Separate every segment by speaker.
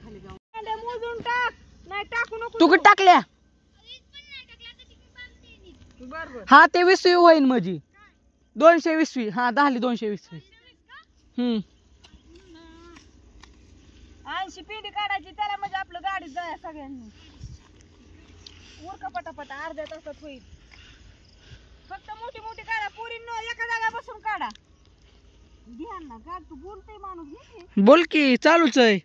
Speaker 1: खाली जाऊन मोजून टाक, नाही टाकू नको.
Speaker 2: तू किती टाकल्या?
Speaker 1: बर
Speaker 2: हा ते 20 होईन माझी 220. हा झाली 220.
Speaker 1: 80 पिंडी काढायची त्याला, म्हणजे आपलं गाडीत जाय सगळ्यांनी. उरका पटापटा अर्ध्या तासात होईल. फक्त मोठी मोठी काढा, पुरींनो एका जागा बसून काढा. ध्यान ना का तू बोलतोय माणूस घे.
Speaker 2: बोल की चालूच आहे.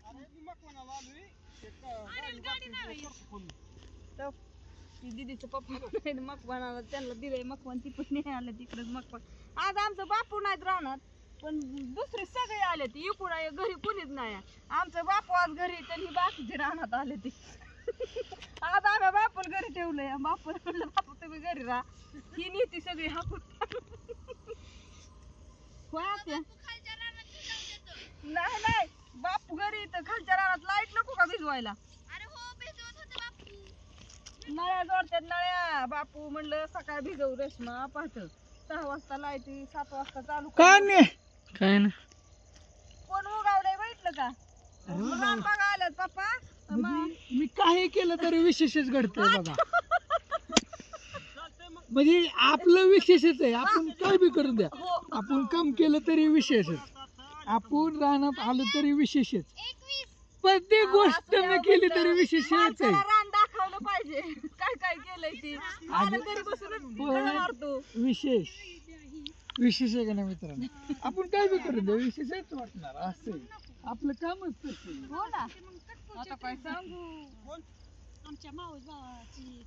Speaker 1: दीदीचं पप्पा मकवानाला त्यांना दिलंय मकवान, ती पण नाही आलं तिकडच मकवान. आज आमचं बापू नाहीत राहणार, पण दुसरे सगळे आले ते. इकडून घरी कोणीच नाही. आमचं बापू आज घरी, त्यांनी बाकीचे राहण्यात आले ते. आज आम्ही बापूला घरी ठेवलंय. बापू म्हणलं बापू तुम्ही घरी राहा, ही नीती सगळी हाकून. नाही नाही बापू घरी, तर खालच्या रानात लाईट नको का भिजवायला? नळ्या जोडतात नळ्या. बापू म्हणलं सकाळी भिजवू रेशमा, पहाटे 6 वाजता लाईट, 7 वाजता चालू.
Speaker 2: काय नाही
Speaker 1: कोण उगावलंय बघितलं का? रान बघा आल्यात पप्पा.
Speaker 2: मी काही केलं तरी विशेषच घडतंय बघा. म्हणजे आपलं विशेषच आहे. आपण काय बी करू द्या, आपण काम केलं तरी विशेषच. आपण रानात आलो तरी विशेषच. प्रत्येक गोष्ट मी केली तरी विशेषच आहे.
Speaker 1: रान दाखवलं पाहिजे काय काय केलंय ते. घरी बसून मारतो.
Speaker 2: विशेष आहे का ना मित्रांनो? आपण काय बी करू द्या विशेषच वाटणार. असं आपलं कामच तसं.
Speaker 1: हो ना. आता काय सांगू,
Speaker 3: आमच्या मावस भावाची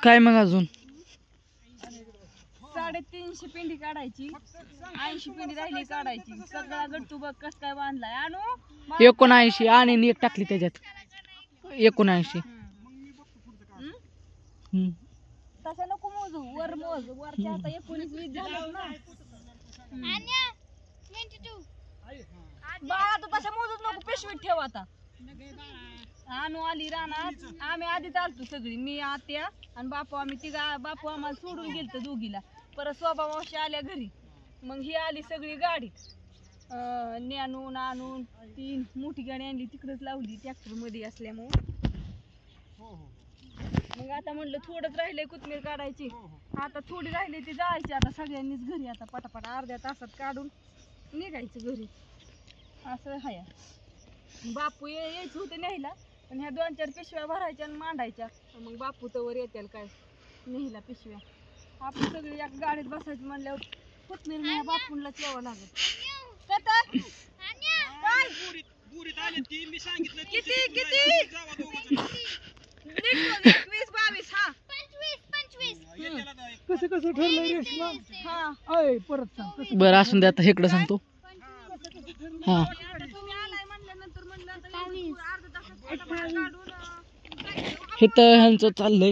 Speaker 2: काय मग अजून
Speaker 1: 350 पिंडी काढायची. 80 पिंडी राहिली काढायची. सगळा गट्टू बघ कस काय बांधलाय. आणू
Speaker 2: 79 आणि एक टाकली त्याच्यात 79.
Speaker 1: तसं नको मोजू, वर मोज. वरच्या आता 19-20 झालं ना. बाळा तू तसं मोजूच नको, पिशवीत ठेव आता. आणू आली रानात. आम्ही आधी चालतो सगळी, मी आत्या आणि बापू. आम्ही तिघा, बापू आम्हाला सोडून गेलतो दोघीला. परत शोभा मावशी आल्या घरी. मग ही आली सगळी गाडीत नेणून आणून. 3 मोठी गाडी आणली, तिकडच लावली ट्रॅक्टर मध्ये असल्यामुळे. मग आता म्हणलं थोडंच राहिलंय कोथमीर काढायची. आता थोडी राहिली ती जायची आता सगळ्यांनीच घरी. आता पटापट अर्ध्या तासात काढून निघायचं घरी. असं हाय. बापू यायचं होतं न्यायला, पण ह्या 2-4 पिशव्या भरायच्या आणि मांडायच्या. मग बापू तवर येतील काय न्यायला पिशव्या. आपण सगळी या गाडीत बसायचं म्हणल्यावर कोथमीर मी बापूंला यावं लागेल. किती 20-22 हा 25.
Speaker 2: कसं कसं ठरलं रेशमा?
Speaker 1: हा
Speaker 2: परत सांग. बरं असून दे, आता इकडं सांगतो. हा
Speaker 1: तुम्ही आलाय म्हणल्यानंतर म्हणलं अर्धा तासात काढून
Speaker 2: हे तर ह्यांचं चाललंय.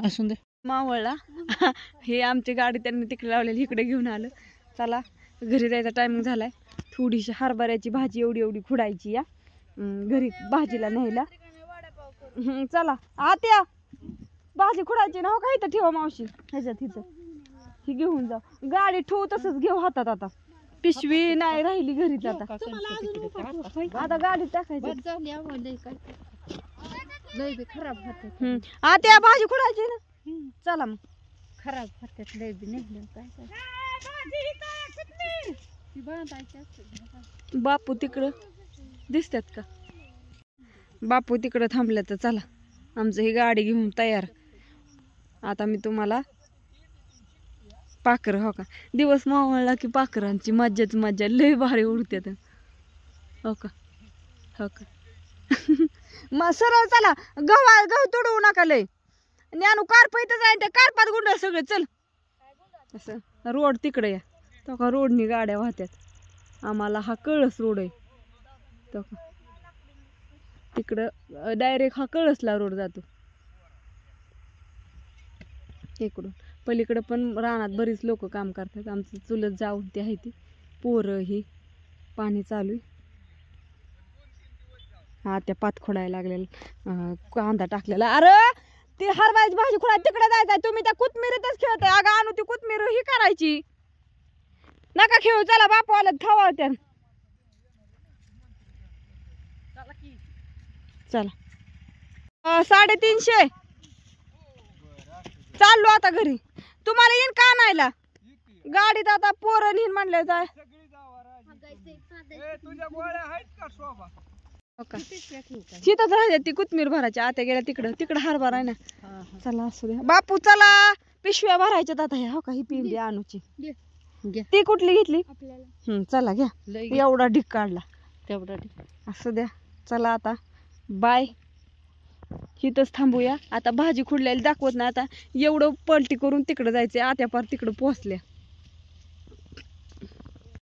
Speaker 2: असून दे.
Speaker 1: मावळला हे आमची गाडी त्यांनी तिकडे लावलेली, इकडे घेऊन आलं. चला घरी जायचा टायमिंग झालाय. थोडीशी हरभऱ्याची भाजी एवढी खुडायची या घरी भाजीला न्यायला. चला आत्या भाजी खुडायची ना. हो का इथं ठेवा मावशी, ह्याच्यात इथं ही घेऊन जा. गाडी ठेवू तसंच घेऊ हातात. आता पिशवी नाही राहिली घरीच. आता गाडीत टाकायची.
Speaker 3: खराब होते,
Speaker 1: आत्या भाजी खुडायची ना. चला मग.
Speaker 3: खराब होतात लय बी निघलं काय
Speaker 1: बापू तिकडं दिसतात का? बापू तिकडं थांबल्या. तर चला आमचं ही गाडी घेऊन तयार. आता मी तुम्हाला पाखरं, हो का दिवस मावळला की पाखरांची मज्जाच मज्जा, लय भारी उडत्यात. हो का हो का मग सरळ चला. गहू तुडवू नका लय. ज्ञानू कार्प इथं जाईन, त्या कार्पात गुंड सगळे. चल असं रोड तिकडे या. तो का रोडनी गाड्या वाहत्यात. आम्हाला हा कळस रोड आहे. तो का तिकडं डायरेक्ट हा कळसला रोड जातो. इकडून पलीकडं पण रानात बरीच लोक काम करतात. आमचं चुलत जाऊन ते आहे ती पोरं ही पाणी चालू आहे. हा त्या पात खोडायला लागलेला, कांदा टाकलेला. अरे ती हरभऱ्याची भाजी खोडा तिकडे जायचंय. तुम्ही त्या कोथमिरीतच खेळताय. अगं आणू ती कोथमीर ही करायची नका खेळू. चला बापू आला खवाळत्या. चला 350. चाललो आता घरी. तुम्हाला येईन का आणायला गाडीत? आता पोरं येईन म्हणलं जाय. तिथंच राहते ती कोथमीर भरायची. आता गेल्या तिकडं हरभरा आहे ना. चला असू द्या बापू, चला पिशव्या भरायच्यात आता. ह्या हो का ही पिंडी आणूची. ती कुठली घेतली? चला घ्या. एवढा ढीक काढला तेवढा ढीक. असू द्या. चला आता बाय. इथंच थांबूया आता. भाजी खुडलेली दाखवत नाही आता. एवढं पलटी करून तिकडं जायचंय. आत्या पार तिकडं पोहोचल्या.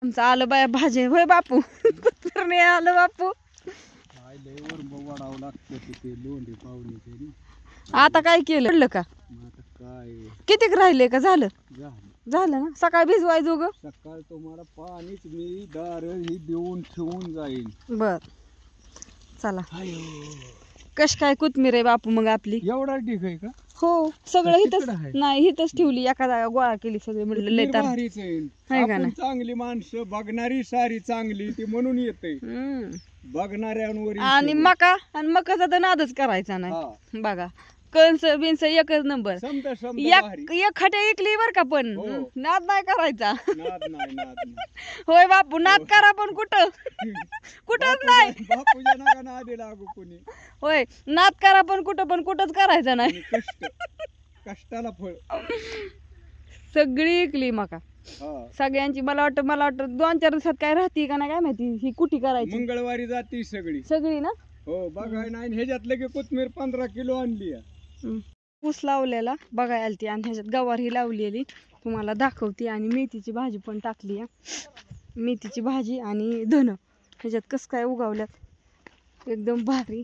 Speaker 1: आमचं आलं बाया भाजी. होय बापू कुठं आलं बापू. आता काय केलं पडलं का? कितीक राहिले का? झालं ना. सकाळी भिजवायचो ग.
Speaker 2: सकाळ तुम्हाला पाणीच मी दार ही देऊन ठेवून जाईल.
Speaker 1: बर चला. कश काय कोथमीर आहे बापू मग आपली?
Speaker 2: एवढा ठीक आहे का?
Speaker 1: हो सगळं
Speaker 2: तिकडं
Speaker 1: इथंच
Speaker 2: आहे.
Speaker 1: नाही इथंच ठेवली. एका जागा गोळा केली सगळी. म्हणलं लय तर
Speaker 2: भारीच आहे.
Speaker 1: आहे का
Speaker 2: आपण
Speaker 1: नाही?
Speaker 2: चांगली माणसं बघणारी सारी चांगली ती म्हणून येते बघणाऱ्यांवर.
Speaker 1: आणि मकाचा तर नादच करायचा नाही. बघा कणस बिनस एकच नंबर.
Speaker 2: समजा समजा भारी.
Speaker 1: एक खट्या इकली बर का पण
Speaker 2: हो.
Speaker 1: नाद नाही करायचा.
Speaker 2: नाद नाही.
Speaker 1: होय बापू नाद करा पण कुठं कुठंच नाही.
Speaker 2: बापूच्या नका नादी लागू कोणी.
Speaker 1: होय नाद करा पण कुठंच करायचं नाही.
Speaker 2: आणि कष्टाला फळ.
Speaker 1: सगळी इकली मका
Speaker 2: हा.
Speaker 1: सगळ्यांची. मला वाटतं 2-4 दिवसात काय राहते का नाही काय माहिती. ही कुठी करायची
Speaker 2: मंगळवारी जाती सगळी
Speaker 1: ना.
Speaker 2: हो बघाय नाही. ह्याच्यात लगे कोथमीर 15 किलो आणली.
Speaker 1: ऊस लावलेला बघायला आलती. आणि ह्याच्यात गवार ही लावलेली तुम्हाला दाखवते. आणि मेथीची भाजी पण टाकली. मेथीची भाजी आणि धन ह्याच्यात कसं काय उगावल्यात एकदम भारी.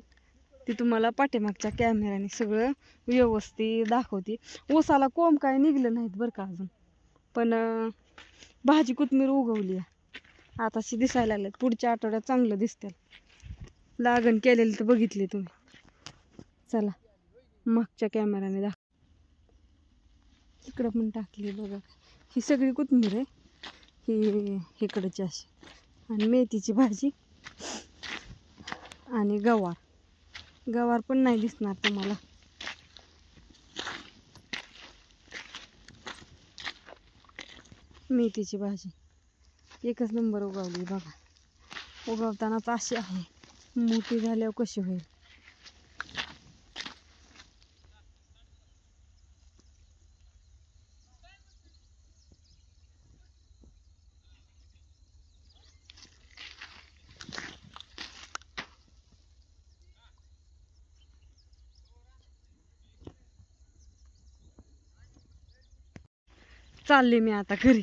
Speaker 1: ती तुम्हाला पाठीमागच्या कॅमेऱ्याने सगळं व्यवस्थित दाखवते. ऊसाला कोंब काय निघलं नाहीत बरं का अजून. पण भाजी कोथमीर उगवली आताशी दिसायला लागल्यात. पुढच्या आठवड्यात चांगलं दिसतील. लागण केलेली तर बघितली तुम्ही. चला मागच्या कॅमेऱ्याने दाखव. इकडं पण टाकली बघा. ही सगळी कोथमीर आहे. ही इकडची अशी. आणि मेथीची भाजी आणि गवार पण नाही दिसणार तुम्हाला. मेथीची भाजी एकच नंबर उगवली बघा. उगवतानाच अशी आहे. मोठी झाल्यावर कशी होईल. चालले मी आता घरी.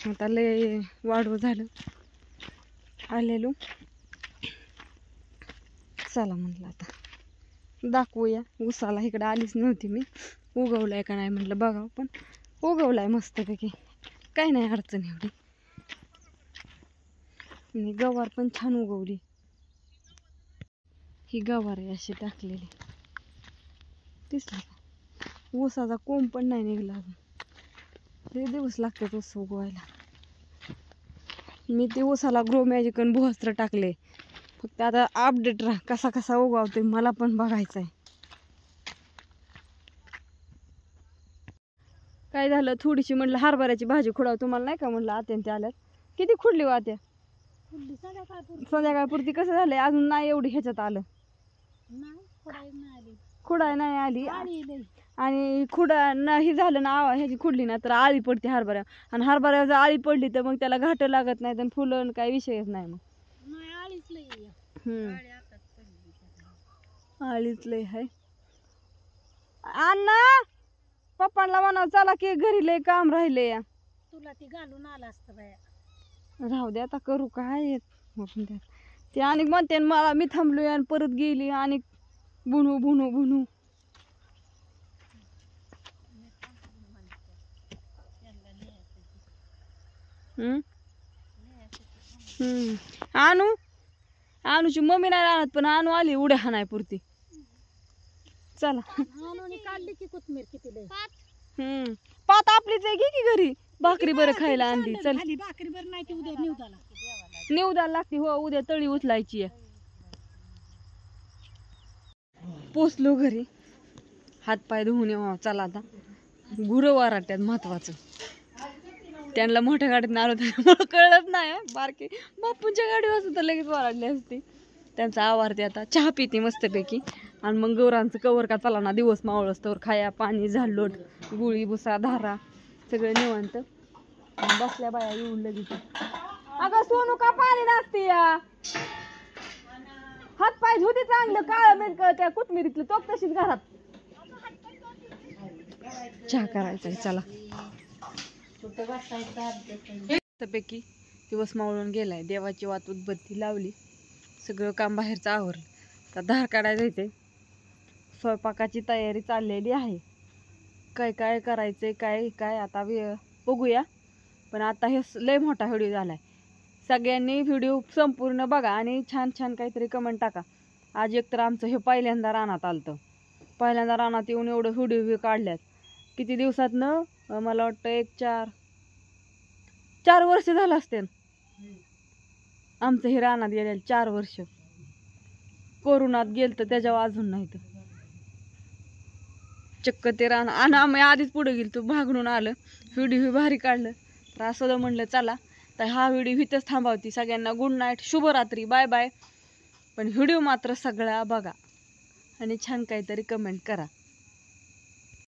Speaker 1: आता लय वाढव झालं आलेलो. चला म्हटलं आता दाखवूया. उसाला इकडं आलीच नव्हती मी. उगवलाय का नाही म्हटलं बघावं. पण उगवलाय मस्तपैकी. काही नाही अडचण एवढी. आणि गवार पण छान उगवली. ही गवार आहे अशी टाकलेली दिसली का? ऊसाचा कोंब पण नाही निघला अजून. लय दिवस लागतात ऊस उगवायला. मी ते ऊसाला ग्रो मॅजिक आणि भुवस्त्र टाकले. फक्त आता अपडेट राहा कसा उगवतोय मला पण बघायचं आहे. काय झालं थोडीशी म्हटलं हरभऱ्याची भाजी खुडाव. तुम्हाला नाही का म्हटलं आत्यान ते आल्यात. किती खुडली हो आत्या? संध्याकाळपुरती. कसं झालंय अजून नाही एवढी ह्याच्यात आलं. खुडाय नाही आली. आणि खुडा नाही झालं ना ह्याची खुडली ना तर आळी पडते हरभऱ्या. आणि हरभऱ्या जर आळी पडली तर मग त्याला घाट लागत नाही. तर फुलं काय विषयच नाही मग. आळीच लय आहे. अण्णा पप्पांना म्हणावं चला की घरी लय काम राहिले.
Speaker 3: तुला ती घालून आला असतं बाया.
Speaker 1: राहू दे आता करू काय. ते आणि म्हणते मला मी थांबलोय आणि परत गेली आणि बुनू. आणूची मम्मी नाही राहणार पण आणू आली उड्या हाणाय पुरती. चला
Speaker 3: काढली की कोथमीर किती लय.
Speaker 1: पात आपलीच आहे की घरी. भाकरी बरं खायला आणली. चल
Speaker 3: भाकरी बरं नाही ती उद्या निवदाला
Speaker 1: निवदाला लागते. हो उद्या तळी उचलायची आहे. पोचलो घरी, हातपाय धुवून येऊ चला आता. गुरं वाराट्यात महत्वाचं, त्यांना मोठ्या गाडीत आलो त्यामुळं कळत नाही. बारकी बापूंच्या गाडीवर असं तर लगेच वाराडली असते. त्यांचा आवारते आता, चहा पिते मस्तपैकी आणि मग गौरांचं कवर का चला ना, दिवस मावळस तर खाया पाणी झाडलोट गुळी भुसा धारा सगळं निवांत. बसल्या बाया येऊन लगेच. अगं सोनू का पाणी नसते या, हात पाय धुते चांगलं, काळ मीठ त्या कोथमिरीतलं टोप तशीच घरात. चहा करायचा चला. मस्तपैकी दिवस मावळून गेलाय. देवाची वात उदबत्ती लावली, सगळं काम बाहेरचं आवरलं. तर धार काढायला जायचंय, स्वयंपाकाची तयारी चाललेली आहे. काय काय करायचंय काय काय आता बघूया. पण आता हे लय मोठा व्हिडिओ झालाय. सगळ्यांनी व्हिडिओ संपूर्ण बघा आणि छान छान काहीतरी कमेंट टाका. आज एकतर आमचं हे पहिल्यांदा रानात आलतं, पहिल्यांदा रानात येऊन एवढं व्हिडिओ काढल्यात. किती दिवसातनं मला वाटतं 4 वर्ष झालं असते आमचं हे रानात गेलेलं. 4 वर्ष कोरोनात गेलं तर त्याच्यावर अजून नाही तर चक्क ते रान. आणि आम्ही आधीच पुढे गेलो, तो भागणून आलं. व्हिडिओ भारी काढलं. तर असं म्हणलं चला तर हा व्हिडिओ इथंच थांबवती. सगळ्यांना गुड नाईट, शुभरात्री, बाय बाय. पण व्हिडिओ मात्र सगळा बघा आणि छान काहीतरी कमेंट करा.